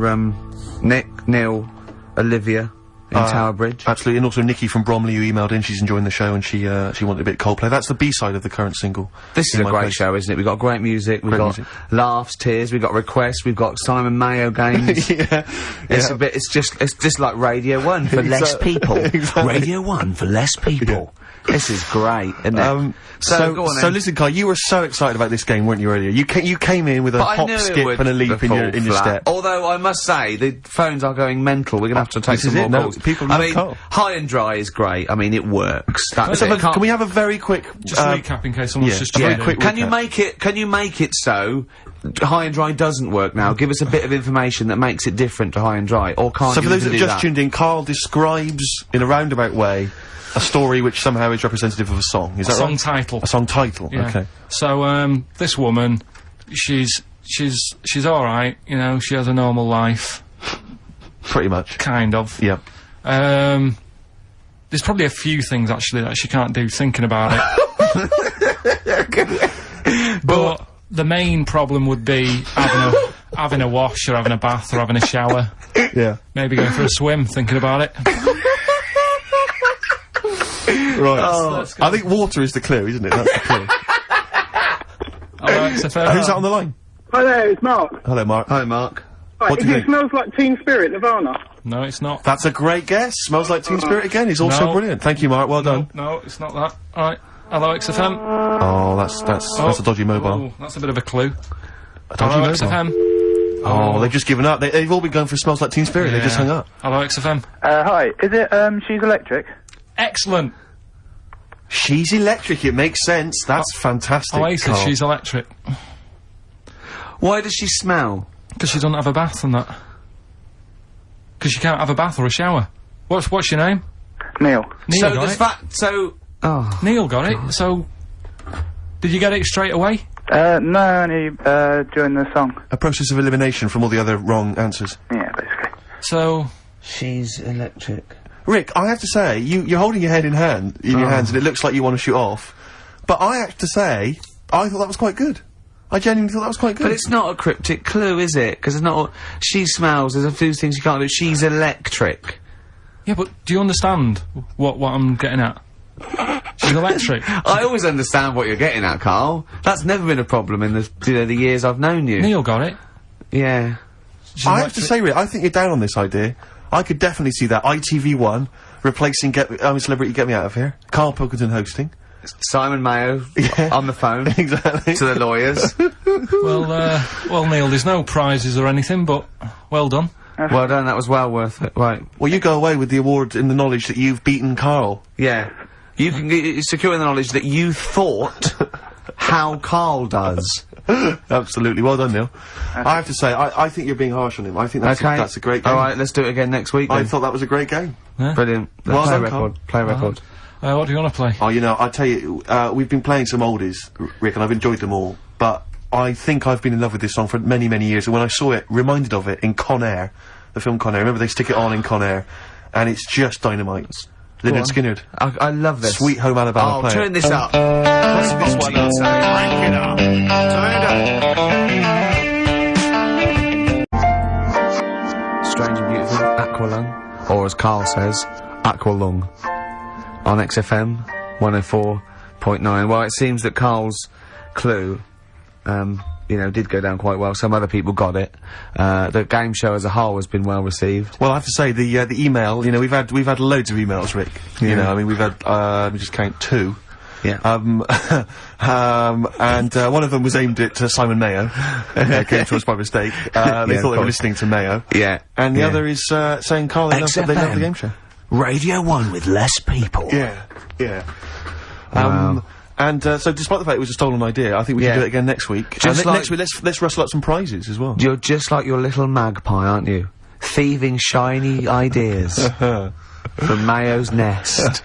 Nick, Neil, Olivia in Tower Bridge. Absolutely, and also Nikki from Bromley who emailed in, she's enjoying the show and she wanted a bit of Coldplay. That's the B-side of the current single. This is In a My great Place. show, isn't it? We've got great music, we've Great got music. laughs, tears, we've got requests, we've got Simon Mayo games. Yeah. It's just like Radio 1 for less people. Exactly. Radio 1 for less people. This is great, isn't it? So go on so then. listen, Kai, you were so excited about this game, weren't you, earlier? You came in with a But I hop, knew it skip would and a leap in fall your flat. step. Although I must say, the phones are going mental. We're going to have to take This some is more it, calls. no, people I love mean, Carl. High and Dry is great. I mean, it works. That's it. Can we have a very quick... Just recap in case someone's yeah, just a very tuned in. quick Can you recap. make it so High and Dry doesn't work now? Give us a bit of information that makes it different to High and Dry, or can't So you for those even that do have just tuned in, Carl describes, in a roundabout way, a story which somehow is representative of a song. Is that Song right? title. A song title, Yeah. okay. So this woman, she's all right. You know, she has a normal life, Pretty much. kind of. Yeah. There's probably a few things actually that she can't do thinking about it. But the main problem would be having a wash or having a bath or having a shower. Yeah. Maybe going for a swim thinking about it. Right. Let's go. I think water is the clue, isn't it? That's the clue. Alright, so Who's that on the line? Hi there, it's Mark. Hello, Mark. Hi, Mark. Right, What do if you it think? smells like Teen Spirit, Nirvana. No, it's not. That's a great guess. Smells like Teen Spirit again. He's also No. brilliant. Thank you, Mark. Well done. No, it's not that. Alright. Hello, XFM. Oh, that's a dodgy mobile. Oh, that's a bit of a clue. A dodgy Hello, mobile. XFM. Oh, they've just given up. They've all been going for Smells Like Teen Spirit. They just hung up. Hello, XFM. Hi, is it, She's Electric? Excellent. She's electric. It makes sense. That's fantastic. Oasis, Carl. she's electric. Why does she smell? Because she doesn't have a bath and that. Because she can't have a bath or a shower. What's your name? Neil. Neil So got the it. fact, so oh, Neil got it. So, did you get it straight away? No, only, during the song. A process of elimination from all the other wrong answers. Yeah, basically. So She's electric. Rick, I have to say, you're holding your head in your hands, and it looks like you want to shoot off. But I have to say, I thought that was quite good. I genuinely thought that was quite good. But it's not a cryptic clue, is it? Because it's not. She smells. There's a few things you can't do. She's electric. Yeah, but do you understand what I'm getting at? She's electric. I always understand what you're getting at, Carl. That's never been a problem in the years I've known you. Neil got it. Yeah. I have to say, Rick, I think you're down on this idea. I could definitely see that. ITV1 replacing Celebrity Get Me Out of Here. Karl Pilkington hosting. Simon Mayo on the phone. Exactly. To the lawyers. Well, Neil, there's no prizes or anything, but well done. Well done, that was well worth it. Right. Well, you go away with the award in the knowledge that you've beaten Karl. Yeah. You can secure in the knowledge that you thought how Karl does. Absolutely. Well done, Neil. I have to say, I think you're being harsh on him. I think that's a great game. Alright, let's do it again next week then. I thought that was a great game. Yeah. Brilliant. Well play done, record. Play record. What do you want to play? Oh, you know, I tell you, we've been playing some oldies, Rick, and I've enjoyed them all, but I think I've been in love with this song for many, many years, and when I saw it, reminded of it in Con Air, the film Con Air. Remember, they stick it on in Con Air, and it's just dynamite. Lynyrd Skynyrd. I love this. Sweet Home Alabama. Oh, turn this up. What's this one up? Crank it up. Turn it up. Strange and Beautiful, Aqualung, or as Carl says, Aqualung. On XFM 104.9. Well, it seems that Carl's clue, you know, did go down quite well. Some other people got it. The game show as a whole has been well received. Well, I have to say, the email, you know, we've had loads of emails, Rick. Yeah. You know, I mean, we've had, let me just count 2. Yeah. And one of them was aimed at Simon Mayo. Came to us by mistake. They thought they were listening to Mayo. Yeah. And the other is, saying, Carl, they love the game show. Radio 1 with less people. Yeah, yeah. Wow. And so despite the fact it was a stolen idea, I think we can do it again next week. Just like next week, let's rustle up some prizes as well. You're just like your little magpie, aren't you? Thieving shiny ideas from Mayo's nest.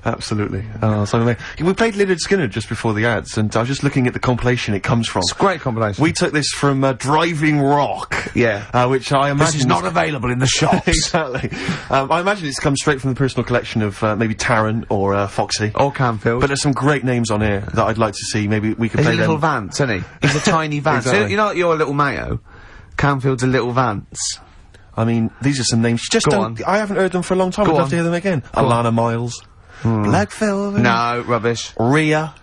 Absolutely. Simon Mayo. We played Lynyrd Skynyrd just before the ads, and I was just looking at the compilation it comes from. It's a great compilation. We took this from Driving Rock. Yeah. Which I imagine this is not available in the shops. Exactly. I imagine it's come straight from the personal collection of maybe Taron or Foxy. Or Canfield. But there's some great names on here that I'd like to see. Maybe we could play them. He's a little Vance, isn't he? He's a tiny Vance. Exactly. So, you know like your little Mayo? Canfield's a little Vance. I mean, these are some names. Just don't. I haven't heard them for a long time. I'd love to hear them again. Alana Miles. Black Velvet. No, rubbish. Rhea.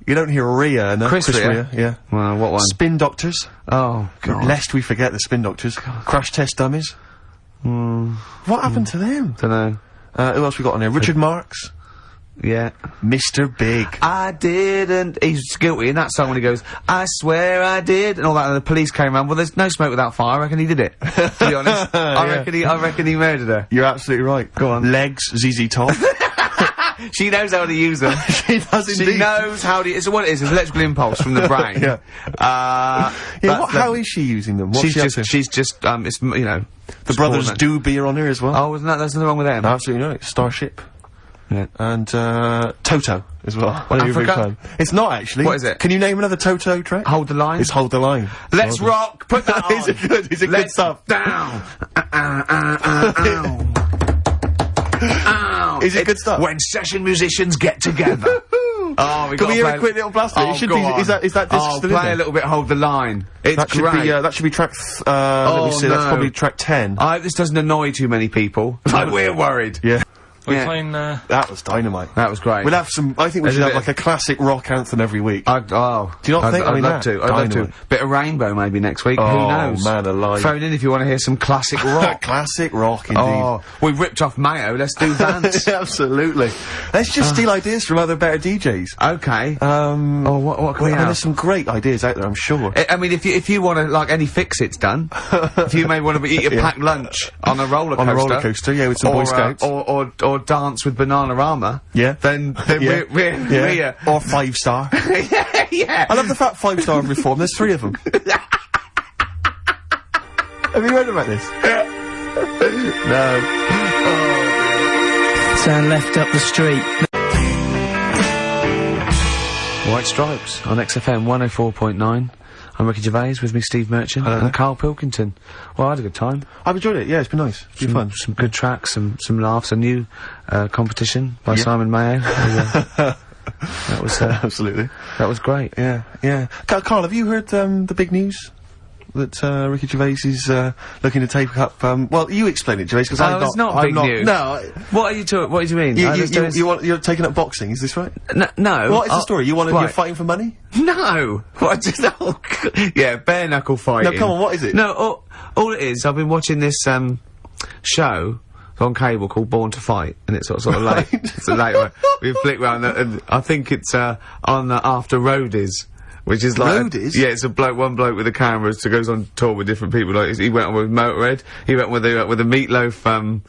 You don't hear Rhea, no? Chris Rhea? Yeah. Well, what one? Spin Doctors. Oh, God. Lest we forget the Spin Doctors. Crash Test Dummies. What happened to them? Dunno. Who else we got on here? Richard Marx. Yeah. Mr. Big. I didn't. He's guilty in that song when he goes, I swear I did, and all that, and the police came around. Well, there's no smoke without fire. I reckon he did it. To be honest. I reckon he murdered her. You're absolutely right. Go on. Legs, ZZ Top. She knows how to use them. She does indeed. She knows how to. It's what it is. It's electrical impulse from the brain. Yeah. How is she using them? What's she's just. It's you know. The brothers Doobie are on here as well. Oh, isn't that? There's nothing wrong with them. Absolutely right. Starship. Yeah. And Toto as well. Africa? It's not actually. What is it? Can you name another Toto track? Hold the Line. It's Hold the Line. Let's rock. Put that on. Is it good? Is it good stuff? Down. Ow. Is it good stuff? When session musicians get together. Oh, Can we hear a quick little blast? Oh, it should be. Is that disc still in play there? a little bit. Hold the Line. It's that should great. be. That should be track. Let me see. No. That's probably track 10. I hope this doesn't annoy too many people. Like we're worried. Yeah. We're playing, That was dynamite. That was great. We'll have some. I think we should have like a classic rock anthem every week. Do you not think? I'd love to. I'd love to. Bit of Rainbow maybe next week. Who knows? Man alive. Phone in if you want to hear some classic rock. Classic rock, indeed. Oh, we ripped off Mayo. Let's do Vance. Absolutely. Let's just steal ideas from other better DJs. Okay. What can we have? There's some great ideas out there, I'm sure. I mean, if you want to like any fix-its done, if you may want to eat a packed lunch on a roller coaster, on a roller coaster, yeah, with some Boy Scouts, or dance with Bananarama, yeah, then we're here. Or 5 Star. Yeah. I love the fact 5 Star have reformed. There's 3 of them. Have you heard about this? No. Turn left up the street. White Stripes on XFM 104.9. I'm Ricky Gervais, with me Steve Merchant and Karl Pilkington. Well, I had a good time. I've enjoyed it, yeah, it's been nice. It's been fun. Some good tracks, some laughs, a new competition by Simon Mayo. That was absolutely. That was great. Yeah. Karl, have you heard the big news? That Ricky Gervais is looking to take up. Well, you explain it, Gervais, because it's not big news. No. What do you mean? You're taking up boxing, is this right? No. What is the story? You're fighting for money? No. Yeah, bare knuckle fighting. No, come on, what is it? No, all it is, I've been watching this show on cable called Born to Fight, and it's sort of late. It's a late one. We flick round, and I think it's on After Roadies. Which is like it's one bloke with a camera who goes on tour with different people. Like he went on with Motorhead, he went with the Meatloaf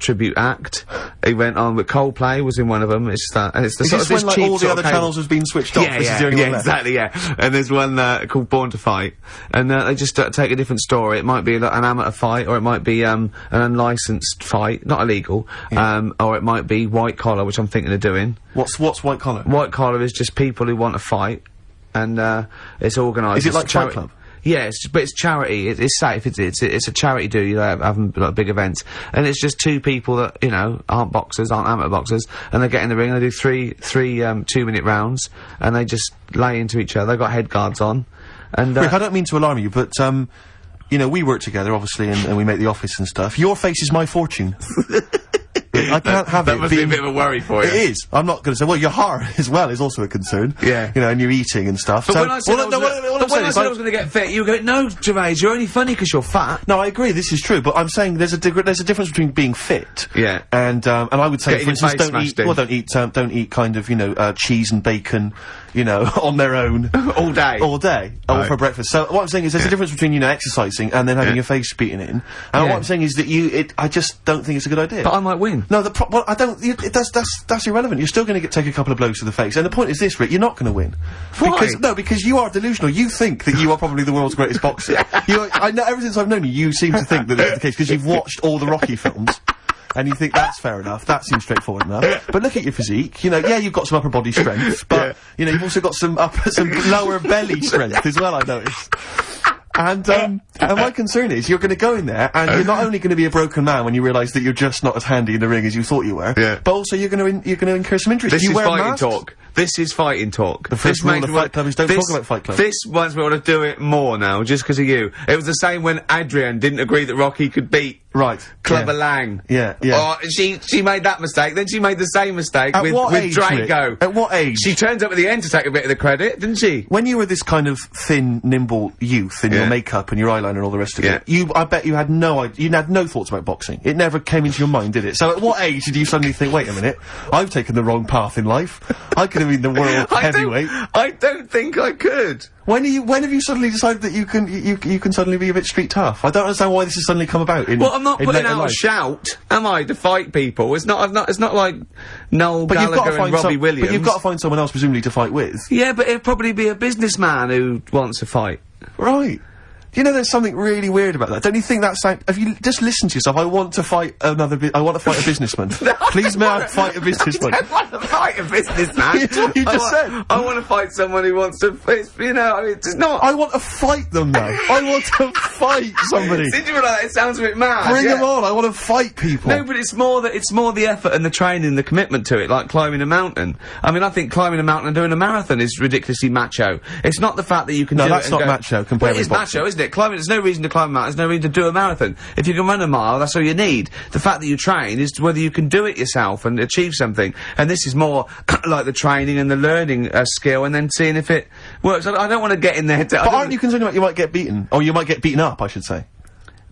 tribute act. He went on with Coldplay was in one of them. It's that, and it's the is sort this of this when, cheap all the other channels has been switched off. This is the only one left. Exactly. Yeah, and there's one called Born to Fight, and they just take a different story. It might be like an amateur fight, or it might be an unlicensed fight, not illegal, or it might be white collar, which I'm thinking of doing. What's white collar? White collar is just people who want to fight, and it's organised. Is it like Fight Club? Yeah, but it's charity. It's safe. It's a charity do. You know, having like big events, and it's just two people that aren't boxers, aren't amateur boxers, and they get in the ring and they do three 2-minute rounds, and they just lay into each other. They've got head guards on, and Rick, I don't mean to alarm you, but we work together obviously, and we make the office and stuff. Your face is my fortune. I can't have that must be a bit of a worry for you. It is. I'm not going to say. Well, your heart as well is also a concern. Yeah. And you're eating and stuff. But when I said I was going to get fit, you go, no, Gervais, you're only funny because you're fat. No, I agree. This is true, but I'm saying there's a difference between being fit. Yeah. And I would say, for instance, don't eat kind of cheese and bacon. On their own. All day. Right. For breakfast. So what I'm saying is there's a difference between, exercising and then having your face beaten in. And what I'm saying is that I just don't think it's a good idea. But I might win. No, I don't, that's irrelevant. You're still gonna take a couple of blows to the face. And the point is this, Rick, you're not gonna win. Why? Because you are delusional. You think that you are probably the world's greatest boxer. I know, ever since I've known you seem to think that that's the case, because you've watched all the Rocky films. And you think that's fair enough, that seems straightforward enough. But look at your physique, you've got some upper body strength, but, you've also got some lower belly strength as well, I noticed. And my concern is you're gonna go in there, and you're not only gonna be a broken man when you realise that you're just not as handy in the ring as you thought you were, but also you're gonna incur some injuries. This is fighting talk. This is fighting talk. The first rule of Fight Club is don't talk about Fight Club. This one's me want to do it more now, just because of you. It was the same when Adrian didn't agree that Rocky could beat Clubber Lang. Yeah. Oh, she made that mistake, then she made the same mistake with Drago. Rick? At what age? She turns up at the end to take a bit of the credit, didn't she? When you were this kind of thin, nimble youth in your makeup and your eyeliner and all the rest of it, I bet you had no thoughts about boxing. It never came into your mind, did it? So at what age did you suddenly think, wait a minute, I've taken the wrong path in life. I could have been the world heavyweight. I don't think I could. When have you suddenly decided that you can suddenly be a bit street tough? I don't understand why this has suddenly come about in Well, I'm not putting out a shout, am I, to fight people? It's not like Noel Gallagher and Robbie Williams. But you've got to find someone else presumably to fight with. Yeah, but it'd probably be a businessman who wants to fight. Right. There's something really weird about that. Don't you think that sound? Have you just listened to yourself? I want to fight I want to fight a businessman. Please, may I fight a businessman? I don't want to fight a businessman. It's what you just said. I want to fight someone who wants to. It's not. I want to fight them, though. I want to fight somebody. Since you were like that, it sounds a bit mad. Bring them on. I want to fight people. No, but it's more the effort and the training, the commitment to it, like climbing a mountain. I mean, I think climbing a mountain and doing a marathon is ridiculously macho. It's not the fact that you can do it. No, that's not macho compared with boxing. Macho, isn't it? Climbing, there's no reason to climb a mountain, there's no reason to do a marathon. If you can run a mile, that's all you need. The fact that you train is whether you can do it yourself and achieve something. And this is more like the training and the learning skill, and then seeing if it works. I don't want to get in there. But aren't you concerned about you might get beaten? Or you might get beaten up, I should say.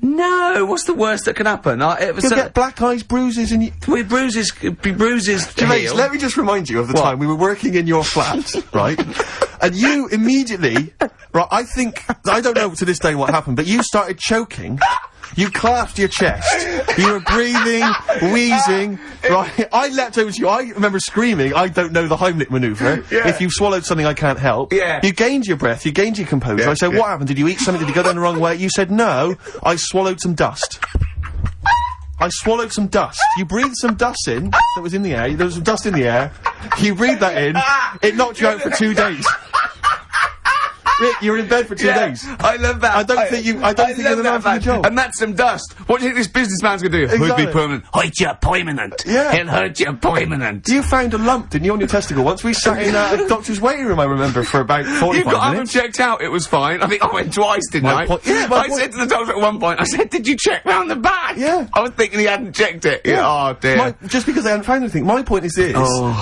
No, what's the worst that can happen? You'll get black eyes, bruises, and bruises. Gervais, let me just remind you of the time we were working in your flat, right? And you immediately, right, I don't know to this day what happened, but you started choking. You clasped your chest. You were breathing, wheezing, right? I leapt over to you. I remember screaming, I don't know the Heimlich manoeuvre. If you've swallowed something I can't help. You gained your breath, you gained your composure. I said, what happened? Did you eat something? Did you go down the wrong way? You said, no, I swallowed some dust. I swallowed some dust. You breathed some dust in that was in the air. There was some dust in the air. You breathed that in. It knocked you out for 2 days. Rick, you were in bed for 2 days. I love that. I don't think you're the man for the job. And that's some dust. What do you think this businessman's gonna do? Exactly. He'd be permanent. Hurt you permanent. Yeah. He'll hurt you permanent. You found a lump, didn't you, on your testicle? Once we sat in a doctor's waiting room, I remember, for about 45 You've got to have them minutes. checked out. It was fine. I think I went twice, didn't My I? point- yeah, my I point- said to the doctor at one point, I said, did you check round the back? Yeah. I was thinking he hadn't checked it. Yeah. Oh, dear. Just because they hadn't found anything. My point is this.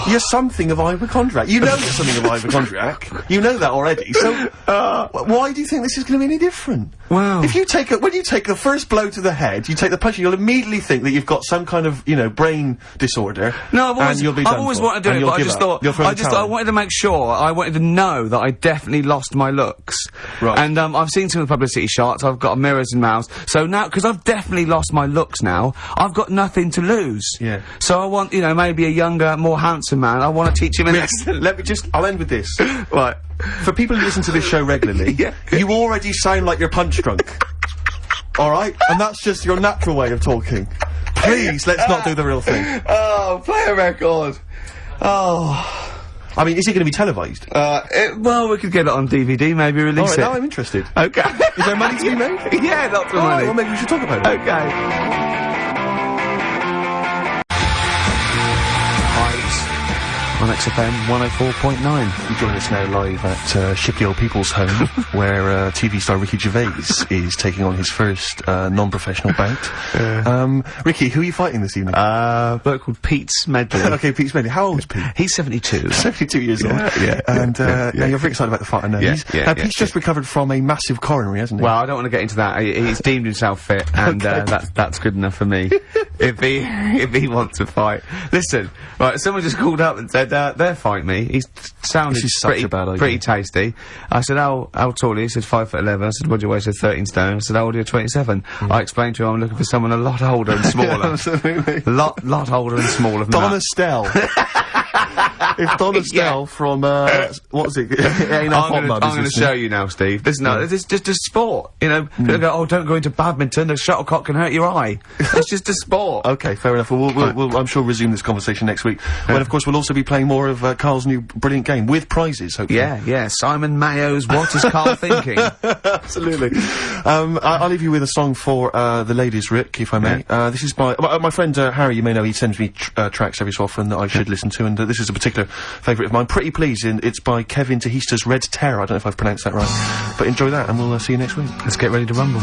You're something of a hypochondriac. You know you're something of a hypochondriac. You know that already. So, why do you think this is going to be any different? Wow. If you take when you take the first blow to the head, you take the punch, you'll immediately think that you've got some kind of, brain disorder. No, and you'll be done I've always for, wanted to do and it, you'll but I give just up. thought, You'll throw the I towel. wanted to make sure, I wanted to know that I definitely lost my looks. Right. And, I've seen some of the publicity shots, I've got mirrors and mouths, so now, because I've definitely lost my looks now, I've got nothing to lose. Yeah. So I want, maybe a younger, more handsome man, I want to teach him a lesson. I'll end with this. Right. For people who listen to this show regularly, you already sound like you're punch drunk. Alright? And that's just your natural way of talking. Please, let's not do the real thing. Oh, play a record. Oh. I mean, is it going to be televised? Well, we could get it on DVD, maybe release Alright, it. now I'm interested. Okay. Is there money to be made? Yeah, lots of Alright, money. well, maybe we should talk about it. Okay. On XFM 104.9. You join us now live at Shipley Old People's Home, where TV star Ricky Gervais is taking on his first non-professional bout. Ricky, who are you fighting this evening? A bloke called Pete Smedley. Okay, Pete Smedley. How old is Pete? He's 72. 72 years old. Yeah. And now you're very excited about the fight, I know. Pete's just recovered from a massive coronary, hasn't he? Well, I don't want to get into that. He's deemed himself fit, and that's good enough for me. if he wants to fight. Listen, right, someone just called up and said, they'll fight me. He sounded pretty tasty. I said, how tall are you? He said 5'11". I said, what do you weigh? He said 13 stone. I said, how old are you? 27. I explained to him I'm looking for someone a lot older and smaller. Absolutely. lot older and smaller than Don that. Estelle. If Don Estelle from, what was it? I'm going to show you now, Steve. Listen, no, it's just a sport. People go, oh, don't go into badminton, the shuttlecock can hurt your eye. It's just a sport. Okay, fair enough. We'll I'm sure, resume this conversation next week. When, of course, we'll also be playing more of Carl's new brilliant game, with prizes, hopefully. Yeah. Simon Mayo's What Is Carl Thinking? Absolutely. I'll leave you with a song for the ladies, Rick, if I may. This is by my friend Harry, you may know, he sends me tracks every so often that I should listen to, and this is a particular favourite of mine. Pretty Please, it's by Kevin Tehista's Red Terror. I don't know if I've pronounced that right. But enjoy that, and we'll see you next week. Let's get ready to rumble.